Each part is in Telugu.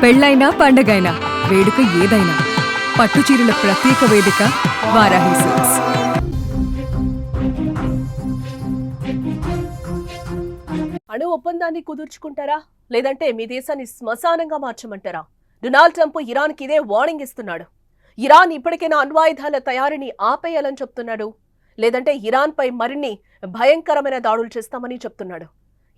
పెళ్ళైనా పండగైనా వేడుక ఏదైనా పట్టుచీరల ప్రత్యేక వేదిక వారాహి సిల్క్స్. అణు ఒప్పందాన్ని కుదుర్చుకుంటారా లేదంటే మీ దేశాన్ని శ్మశానంగా మార్చమంటారా? డొనాల్డ్ ట్రంప్ ఇరాన్కి ఇదే వార్నింగ్ ఇస్తున్నాడు. ఇరాన్ ఇప్పటికైనా అణ్వాయుధాల తయారీని ఆపేయాలని చెప్తున్నాడు, లేదంటే ఇరాన్ పై మరిన్ని భయంకరమైన దాడులు చేస్తామని చెప్తున్నాడు.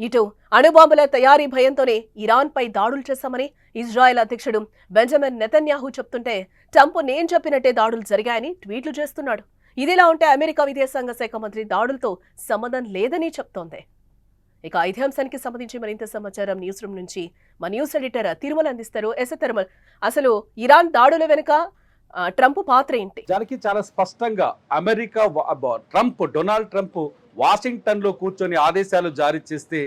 ఇటు అణుబాంబుల తయారీ భయంతోనే ఇరాన్ పై దాడులు చేశామని ఇజ్రాయెల్ అధ్యక్షుడు బెంజమిన్ నెతన్యాహు చెప్తుంటే, ట్రంప్ నేను చెప్పినట్టే దాడులు జరిగాయని ట్వీట్లు చేస్తున్నాడు. ఇదిలా ఉంటే అమెరికా విదేశాంగ శాఖ మంత్రి దాడులతో సంబంధం లేదని చెప్తోంది. ఇక ఇదే అంశానికి సంబంధించి మరింత సమాచారం న్యూస్ రూమ్ నుంచి మా న్యూస్ ఎడిటర్ తిరుమల అందిస్తారు. తిరుమల, అసలు ఇరాన్ దాడుల వెనుక ట్రంప్ పాత్ర ఏంటి? దానికి చాలా స్పష్టంగా అమెరికా డొనాల్డ్ ట్రంప్ వాషింగ్టన్ లో కూర్చొని ఆదేశాలు జారీ చేస్తే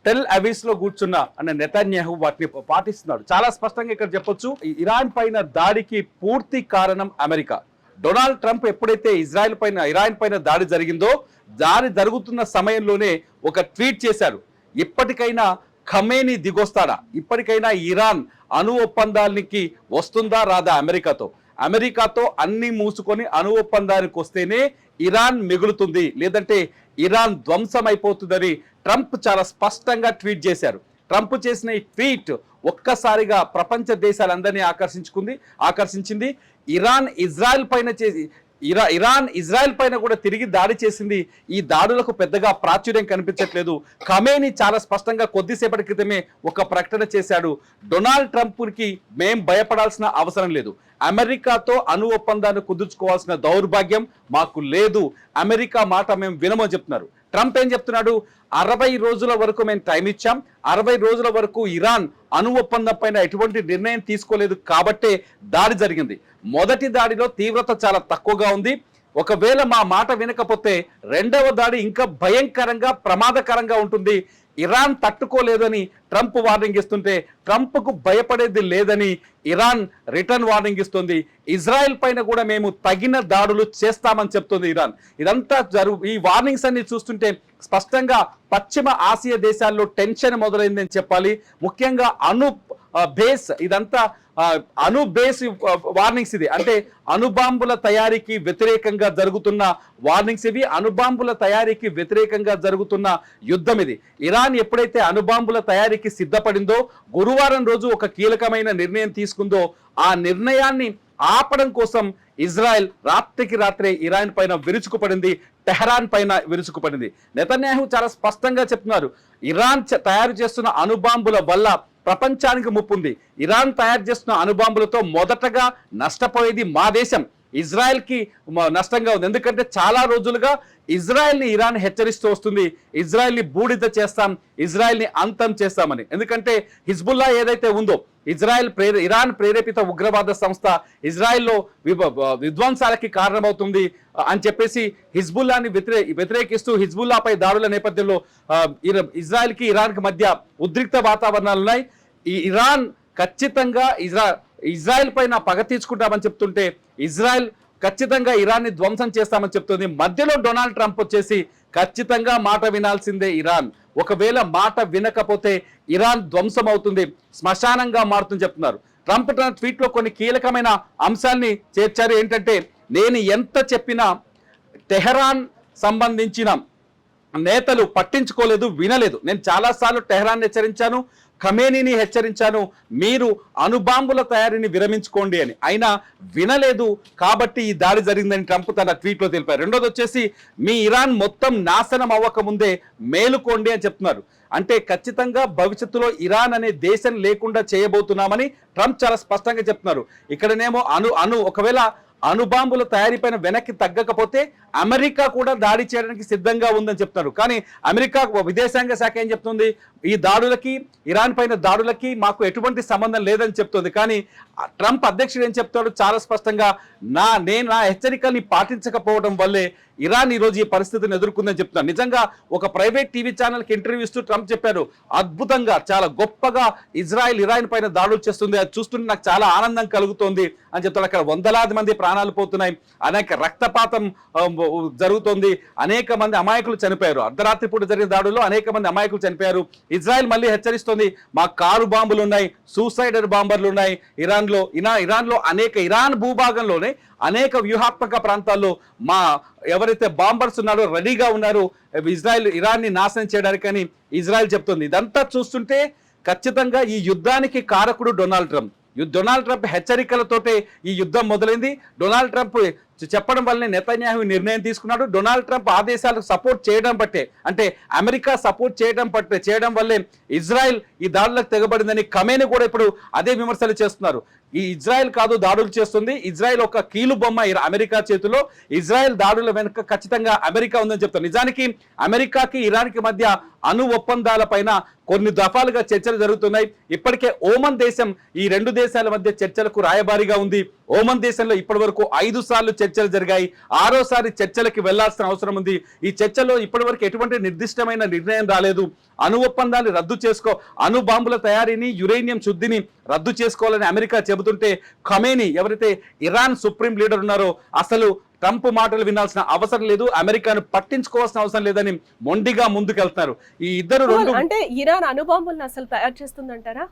టెల్ అవీస్ లో కూర్చున్న అన్న నెతన్యాహు వాటిని పాటిస్తున్నాడు. చాలా స్పష్టంగా ఇక్కడ చెప్పొచ్చు, ఇరాన్ పైన దాడికి పూర్తి కారణం అమెరికా. డొనాల్డ్ ట్రంప్ ఎప్పుడైతే ఇరాన్ పైన దాడి జరిగిందో, దాడి జరుగుతున్న సమయంలోనే ఒక ట్వీట్ చేశారు, ఇప్పటికైనా ఖమేనీ దిగొస్తాడా, ఇప్పటికైనా ఇరాన్ అణు ఒప్పందానికి వస్తుందా రాదా అమెరికాతో అన్ని మూసుకొని అణు ఒప్పందానికి వస్తేనే ఇరాన్ మిగులుతుంది, లేదంటే ఇరాన్ ధ్వంసం అయిపోతుందని ట్రంప్ చాలా స్పష్టంగా ట్వీట్ చేశారు. ట్రంప్ చేసిన ఈ ట్వీట్ ఒక్కసారిగా ప్రపంచ దేశాలందరినీ ఆకర్షించింది. ఇరాన్ ఇజ్రాయెల్ పైన కూడా తిరిగి దాడి చేసింది. ఈ దాడులకు పెద్దగా ప్రాచుర్యం కనిపించట్లేదు. ఖమేనీ చాలా స్పష్టంగా కొద్దిసేపటి క్రితమే ఒక ప్రకటన చేశాడు, డొనాల్డ్ ట్రంప్కి మేం భయపడాల్సిన అవసరం లేదు, అమెరికాతో అణు ఒప్పందాన్ని కుదుర్చుకోవాల్సిన దౌర్భాగ్యం మాకు లేదు, అమెరికా మాట మేము వినమని చెప్తున్నారు. ట్రంప్ ఏం చెప్తున్నాడు, 60 రోజుల వరకు మేము టైం ఇచ్చాం, 60 రోజుల వరకు ఇరాన్ అణు ఒప్పందం పైన ఎటువంటి నిర్ణయం తీసుకోలేదు కాబట్టే దాడి జరిగింది. మొదటి దాడిలో తీవ్రత చాలా తక్కువగా ఉంది, ఒకవేళ మా మాట వినకపోతే రెండవ దాడి ఇంకా భయంకరంగా ప్రమాదకరంగా ఉంటుంది, ఇరాన్ తట్టుకోలేదని ట్రంప్ వార్నింగ్ ఇస్తుంటే, ట్రంప్కు భయపడేది లేదని ఇరాన్ రిటర్న్ వార్నింగ్ ఇస్తుంది. ఇజ్రాయెల్ పైన కూడా మేము తగిన దాడులు చేస్తామని చెప్తుంది ఇరాన్. ఇదంతా ఈ వార్నింగ్స్ అన్ని చూస్తుంటే స్పష్టంగా పశ్చిమ ఆసియా దేశాల్లో టెన్షన్ మొదలైందని చెప్పాలి. ముఖ్యంగా ఇదంతా అణు బేస్ వార్నింగ్స్ ఇది, అంటే అణుబాంబుల తయారీకి వ్యతిరేకంగా జరుగుతున్న వార్నింగ్స్ ఇవి, అణుబాంబుల తయారీకి వ్యతిరేకంగా జరుగుతున్న యుద్ధం ఇది. ఇరాన్ ఎప్పుడైతే అణుబాంబుల తయారీకి సిద్ధపడిందో, గురువారం రోజు ఒక కీలకమైన నిర్ణయం తీసుకుందో, ఆ నిర్ణయాన్ని ఆపడం కోసం ఇజ్రాయెల్ రాత్రికి రాత్రే ఇరాన్ పైన విరుచుకుపడింది, టెహరాన్ పైన విరుచుకుపడింది. నెతన్యాహు చాలా స్పష్టంగా చెప్తున్నారు, ఇరాన్ తయారు చేస్తున్న అణుబాంబుల వల్ల ప్రపంచానికి ముప్పుంది, ఇరాన్ తయారు చేస్తున్న అణుబాంబులతో మొదటగా నష్టపోయేది మా దేశం, ఇజ్రాయెల్కి నష్టంగా ఉంది. ఎందుకంటే చాలా రోజులుగా ఇజ్రాయెల్ని ఇరాన్ హెచ్చరిస్తూ వస్తుంది, ఇజ్రాయెల్ని బూడిద చేస్తాం, ఇజ్రాయెల్ని అంతం చేస్తామని. ఎందుకంటే హిజ్బుల్లా ఏదైతే ఉందో, ఇరాన్ ప్రేరేపిత ఉగ్రవాద సంస్థ ఇజ్రాయెల్లో విధ్వంసాలకి కారణమవుతుంది అని చెప్పేసి హిజ్బుల్లాని వ్యతిరేకిస్తూ హిజ్బుల్లాపై దాడుల నేపథ్యంలో ఇజ్రాయెల్కి ఇరాన్కి మధ్య ఉద్రిక్త వాతావరణాలు ఉన్నాయి. ఈ ఇరాన్ ఖచ్చితంగా ఇజ్రాయెల్ పైన పగ తీర్చుకుంటామని చెప్తుంటే, ఇజ్రాయెల్ ఖచ్చితంగా ఇరాన్ని ధ్వంసం చేస్తామని చెప్తుంది. మధ్యలో డొనాల్డ్ ట్రంప్ వచ్చేసి ఖచ్చితంగా మాట వినాల్సిందే ఇరాన్, ఒకవేళ మాట వినకపోతే ఇరాన్ ధ్వంసం అవుతుంది, శ్మశానంగా మారుతుంది చెప్తున్నారు. ట్రంప్ తన ట్వీట్లో కొన్ని కీలకమైన అంశాల్ని చేర్చారు. ఏంటంటే, నేను ఎంత చెప్పినా టెహరాన్ సంబంధించిన నేతలు పట్టించుకోలేదు, వినలేదు. నేను చాలాసార్లు టెహరాన్ హెచ్చరించాను, ఖమేనీని హెచ్చరించాను, మీరు అణుబాంబుల తయారీని విరమించుకోండి అని, అయినా వినలేదు కాబట్టి ఈ దాడి జరిగిందని ట్రంప్ తన ట్వీట్లో తెలిపారు. రెండోది వచ్చేసి, మీ ఇరాన్ మొత్తం నాశనం అవ్వకముందే మేలుకోండి అని చెప్తున్నారు. అంటే ఖచ్చితంగా భవిష్యత్తులో ఇరాన్ అనే దేశం లేకుండా చేయబోతున్నామని ట్రంప్ చాలా స్పష్టంగా చెప్తున్నారు. ఇక్కడనేమో ఒకవేళ అణుబాంబుల తయారీపైన వెనక్కి తగ్గకపోతే అమెరికా కూడా దాడి చేయడానికి సిద్ధంగా ఉందని చెప్తున్నారు. కానీ అమెరికా విదేశాంగ శాఖ ఏం చెప్తుంది, ఈ దాడులకి, ఇరాన్ పైన దాడులకి మాకు ఎటువంటి సంబంధం లేదని చెప్తుంది. కానీ ట్రంప్ అధ్యక్షుడు ఏం చెప్తాడు, చాలా స్పష్టంగా నేను నా హెచ్చరికల్ని పాటించకపోవడం వల్లే ఇరాన్ ఈరోజు ఈ పరిస్థితిని ఎదుర్కొందని చెప్తున్నారు. నిజంగా ఒక ప్రైవేట్ టీవీ ఛానల్కి ఇంటర్వ్యూ ఇస్తూ ట్రంప్ చెప్పారు, అద్భుతంగా చాలా గొప్పగా ఇరాన్ పైన దాడులు చేస్తుంది, అది చూస్తుంటే నాకు చాలా ఆనందం కలుగుతోంది అని చెప్తాడు. అక్కడ వందలాది మంది ప్రాణాలు పోతున్నాయి, అనేక రక్తపాతం జరుగుతోంది, అనేక మంది అమాయకులు చనిపోయారు, అర్ధరాత్రి పూట జరిగిన దాడుల్లో అనేక మంది అమాయకులు చనిపోయారు. ఇజ్రాయెల్ మళ్ళీ హెచ్చరిస్తోంది, మా కారు బాంబులు ఉన్నాయి, సూసైడర్ బాంబర్లు ఉన్నాయి ఇరాన్లో అనేక ఇరాన్ భూభాగంలోనే అనేక వ్యూహాత్మక ప్రాంతాల్లో మా ఎవరైతే బాంబర్స్ ఉన్నారో రెడీగా ఉన్నారు ఇరాన్ని నాశనం చేయడానికని ఇజ్రాయెల్ చెప్తుంది. ఇదంతా చూస్తుంటే ఖచ్చితంగా ఈ యుద్ధానికి కారకుడు డొనాల్డ్ ట్రంప్ హెచ్చరికలతోటే ఈ యుద్ధం మొదలైంది. డొనాల్డ్ ట్రంప్ చెప్పడం వల్లనే నెతన్యాహు నిర్ణయం తీసుకున్నాడు. డొనాల్డ్ ట్రంప్ ఆదేశాలకు సపోర్ట్ చేయడం బట్టే, అంటే అమెరికా సపోర్ట్ చేయడం వల్లే ఇజ్రాయెల్ ఈ దాడులకు తెగబడిందని ఖమేని కూడా ఇప్పుడు అదే విమర్శలు చేస్తున్నారు. ఈ ఇజ్రాయెల్ కాదు దాడులు చేస్తుంది, ఇజ్రాయెల్ ఒక కీలు బొమ్మ అమెరికా చేతిలో, ఇజ్రాయెల్ దాడుల వెనుక ఖచ్చితంగా అమెరికా ఉందని చెప్తారు. నిజానికి అమెరికాకి ఇరాన్కి మధ్య అణు ఒప్పందాలపైన కొన్ని దఫాలుగా చర్చలు జరుగుతున్నాయి. ఇప్పటికే ఓమన్ దేశం ఈ రెండు దేశాల మధ్య చర్చలకు రాయబారిగా ఉంది. ఓమన్ దేశంలో ఇప్పటి వరకు 5 సార్లు చర్చలు జరిగాయి, 6వసారి చర్చలకి వెళ్లాల్సిన అవసరం ఉంది. ఈ చర్చలో ఇప్పటి వరకు ఎటువంటి నిర్దిష్టమైన నిర్ణయం రాలేదు. అణు ఒప్పందాన్ని రద్దు అణు బాంబుల తయారీని, యురేనియం శుద్ధిని రద్దు చేసుకోవాలని అమెరికా చెబుతుంటే ఖమేని ఎవరైతే ఇరాన్ సుప్రీం లీడర్ ఉన్నారో అసలు ట్రంప్ మాటలు వినాల్సిన అవసరం లేదు, అమెరికాను పట్టించుకోవాల్సిన అవసరం లేదని మొండిగా ముందుకెళ్తున్నారు. ఈ ఇద్దరు అంటే ఇరాన్ అణుబాంబులను అసలు తయారు చేస్తుందంటారా?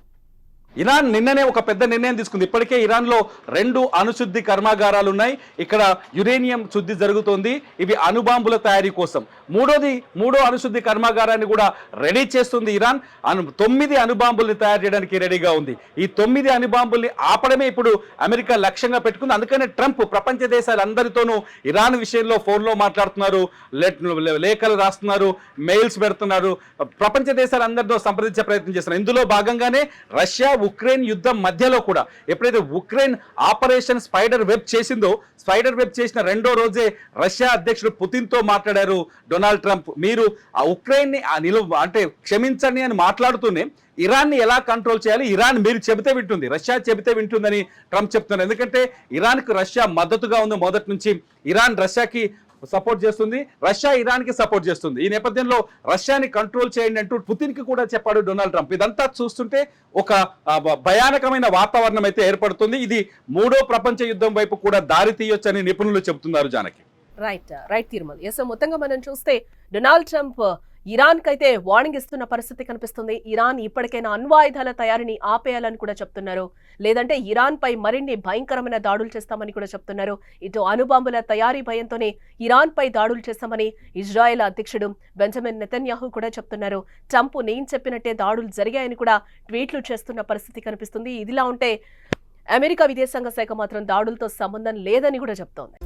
ఇరాన్ నిన్ననే ఒక పెద్ద నిర్ణయం తీసుకుంది. ఇప్పటికే ఇరాన్లో 2 అణుశుద్ధి కర్మాగారాలు ఉన్నాయి, ఇక్కడ యురేనియం శుద్ధి జరుగుతోంది, ఇవి అణుబాంబుల తయారీ కోసం. మూడో అణుశుద్ధి కర్మాగారాన్ని కూడా రెడీ చేస్తుంది ఇరాన్. 9 అణుబాంబుల్ని తయారు చేయడానికి రెడీగా ఉంది. ఈ 9 అణుబాంబుల్ని ఆపడమే ఇప్పుడు అమెరికా లక్ష్యంగా పెట్టుకుంది. అందుకనే ట్రంప్ ప్రపంచ దేశాలందరితోనూ ఇరాన్ విషయంలో ఫోన్లో మాట్లాడుతున్నారు, లేఖలు రాస్తున్నారు, మెయిల్స్ పెడుతున్నారు, ప్రపంచ దేశాలందరితో సంప్రదించే ప్రయత్నం చేస్తున్నారు. ఇందులో భాగంగానే రష్యా ఉక్రెయిన్ యుద్ధం మధ్యలో కూడా ఎప్పుడైతే ఉక్రెయిన్ ఆపరేషన్ స్పైడర్ వెబ్ చేసిన 2వ రోజే రష్యా అధ్యక్షుడు పుతిన్తో మాట్లాడారు డొనాల్డ్ ట్రంప్. మీరు ఆ ఉక్రెయిన్ని అంటే క్షమించండి అని మాట్లాడుతూనే ఇరాన్ని ఎలా కంట్రోల్ చేయాలి, ఇరాన్ మీరు చెబితే వింటుంది, రష్యా చెబితే వింటుందని ట్రంప్ చెప్తున్నారు. ఎందుకంటే ఇరాన్కు రష్యా మద్దతుగా ఉంది మొదటి నుంచి. ఇరాన్ రష్యాకి సపోర్ట్ చేస్తుంది, రష్యా ఇరాన్కి సపోర్ట్ చేస్తుంది. ఈ నేపథ్యంలో రష్యాని కంట్రోల్ చేయండి అంటూ పుతిన్కి కూడా చెప్పాడు డొనాల్డ్ ట్రంప్. ఇదంతా చూస్తుంటే ఒక భయానకమైన వాతావరణం అయితే ఏర్పడుతుంది. ఇది 3వ ప్రపంచ యుద్ధం వైపు కూడా దారి తీయొచ్చని నిపుణులు చెబుతున్నారు. జానకి రైట్ తిరుమల. మొత్తంగా మనం చూస్తే డొనాల్డ్ ట్రంప్ ఇరాన్ కైతే వార్నింగ్ ఇస్తున్న పరిస్థితి కనిపిస్తుంది. ఇరాన్ ఇప్పటికైనా అణ్వాయుధాల తయారీని ఆపేయాలని కూడా చెప్తున్నారు, లేదంటే ఇరాన్ పై మరిన్ని భయంకరమైన దాడులు చేస్తామని కూడా చెప్తున్నారు. ఇటు అణుబాంబుల తయారీ భయంతోనే ఇరాన్ పై దాడులు చేస్తామని ఇజ్రాయెల్ అధ్యక్షుడు బెంజమిన్ నెతన్యాహు కూడా చెప్తున్నారు. ట్రంప్ నేను చెప్పినట్టే దాడులు జరిగాయని కూడా ట్వీట్లు చేస్తున్న పరిస్థితి కనిపిస్తుంది. ఇదిలా ఉంటే అమెరికా విదేశాంగ శాఖ మాత్రం దాడులతో సంబంధం లేదని కూడా చెప్తోంది.